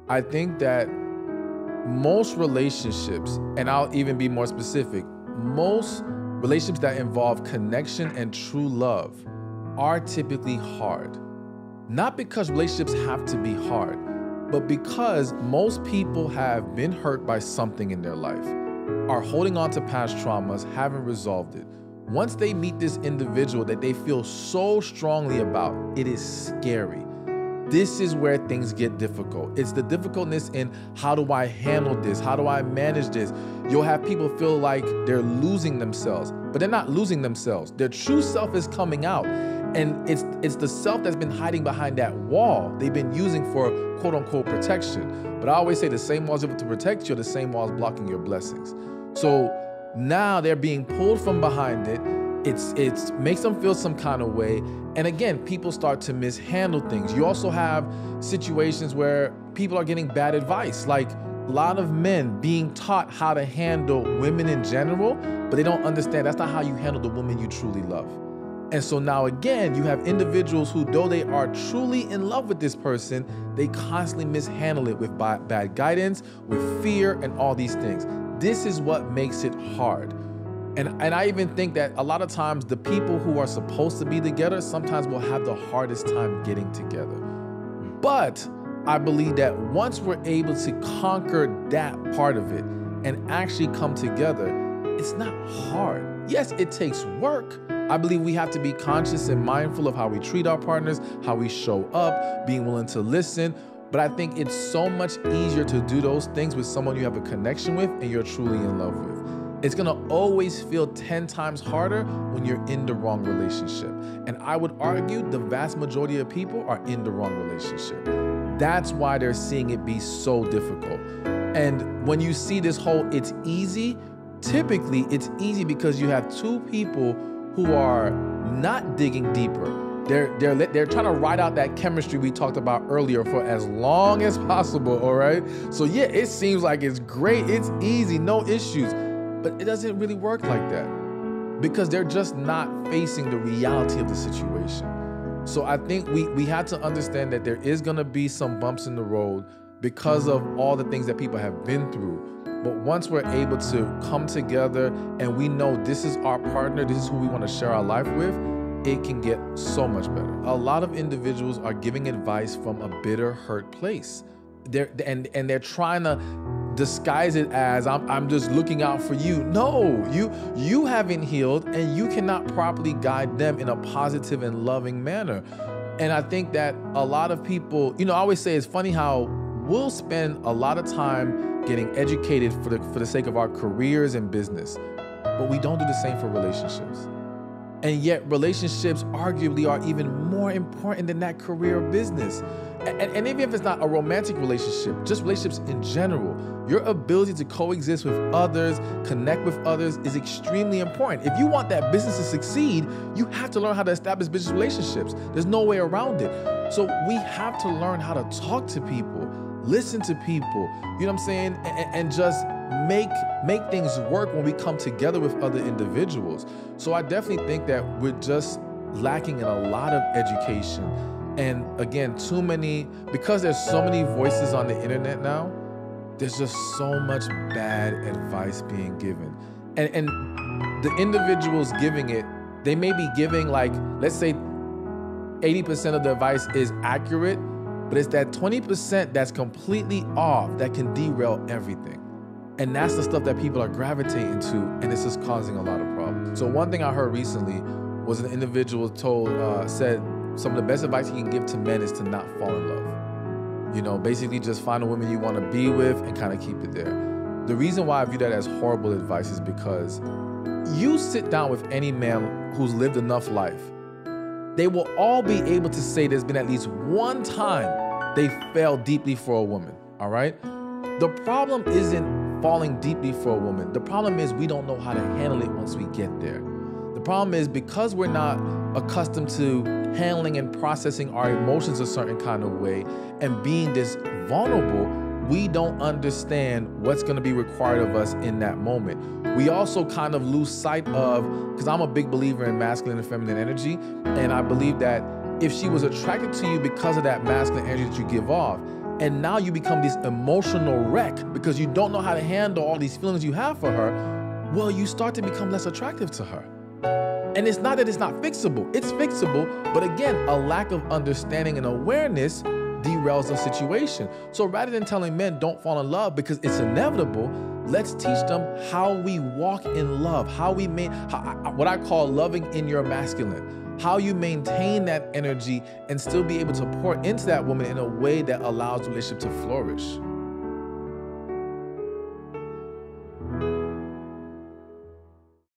I think that most relationships, and I'll even be more specific, most relationships that involve connection and true love are typically hard. Not because relationships have to be hard, but because most people have been hurt by something in their life, are holding on to past traumas, haven't resolved it. Once they meet this individual that they feel so strongly about, it is scary. This is where things get difficult. It's the difficultness in how do I handle this? How do I manage this? You'll have people feel like they're losing themselves, but they're not losing themselves. Their true self is coming out. And it's the self that's been hiding behind that wall they've been using for quote unquote protection. But I always say the same walls able to protect you are the same walls blocking your blessings. So now they're being pulled from behind it. It makes them feel some kind of way. And again, people start to mishandle things. You also have situations where people are getting bad advice, like a lot of men being taught how to handle women in general, but they don't understand that's not how you handle the woman you truly love. And so now again, you have individuals who, though they are truly in love with this person, they constantly mishandle it with bad guidance, with fear, and all these things. This is what makes it hard. And I even think that a lot of times the people who are supposed to be together sometimes will have the hardest time getting together. But I believe that once we're able to conquer that part of it and actually come together, it's not hard. Yes, it takes work. I believe we have to be conscious and mindful of how we treat our partners, how we show up, being willing to listen. But I think it's so much easier to do those things with someone you have a connection with and you're truly in love with. It's gonna always feel 10 times harder when you're in the wrong relationship. And I would argue the vast majority of people are in the wrong relationship. That's why they're seeing it be so difficult. And when you see this whole it's easy, typically it's easy because you have two people who are not digging deeper. They're trying to ride out that chemistry we talked about earlier for as long as possible, all right? So yeah, it seems like it's great, it's easy, no issues, but it doesn't really work like that because they're just not facing the reality of the situation. So I think we have to understand that there is gonna be some bumps in the road because of all the things that people have been through. But once we're able to come together and we know this is our partner, this is who we want to share our life with, it can get so much better. A lot of individuals are giving advice from a bitter, hurt place. They're trying to disguise it as I'm just looking out for you. No, you haven't healed and you cannot properly guide them in a positive and loving manner. And I think that a lot of people, I always say it's funny how we'll spend a lot of time getting educated for the sake of our careers and business, but we don't do the same for relationships. And yet relationships arguably are even more important than that career or business. And even if it's not a romantic relationship, just relationships in general, your ability to coexist with others, connect with others is extremely important. If you want that business to succeed, you have to learn how to establish business relationships. There's no way around it. So we have to learn how to talk to people, listen to people, you know what I'm saying? And just make things work when we come together with other individuals. So I definitely think that we're just lacking in a lot of education. And again, because there's so many voices on the internet now, there's just so much bad advice being given. And the individuals giving it, they may be giving like, let's say 80% of the advice is accurate, but it's that 20% that's completely off that can derail everything. And that's the stuff that people are gravitating to, and it's just causing a lot of problems. So one thing I heard recently was an individual said some of the best advice he can give to men is to not fall in love. Basically just find a woman you want to be with and kind of keep it there. The reason why I view that as horrible advice is because you sit down with any man who's lived enough life, they will all be able to say there's been at least one time they fell deeply for a woman, all right? The problem isn't falling deeply for a woman. The problem is we don't know how to handle it once we get there. The problem is because we're not accustomed to handling and processing our emotions a certain kind of way and being this vulnerable, we don't understand what's going to be required of us in that moment. We also kind of lose sight of, because I'm a big believer in masculine and feminine energy, and I believe that if she was attracted to you because of that masculine energy that you give off, and now you become this emotional wreck because you don't know how to handle all these feelings you have for her, well, you start to become less attractive to her. And it's not that it's not fixable. It's fixable, but again, a lack of understanding and awareness derails the situation. So rather than telling men don't fall in love because it's inevitable, let's teach them how we walk in love, what I call loving in your masculine, how you maintain that energy and still be able to pour into that woman in a way that allows the relationship to flourish.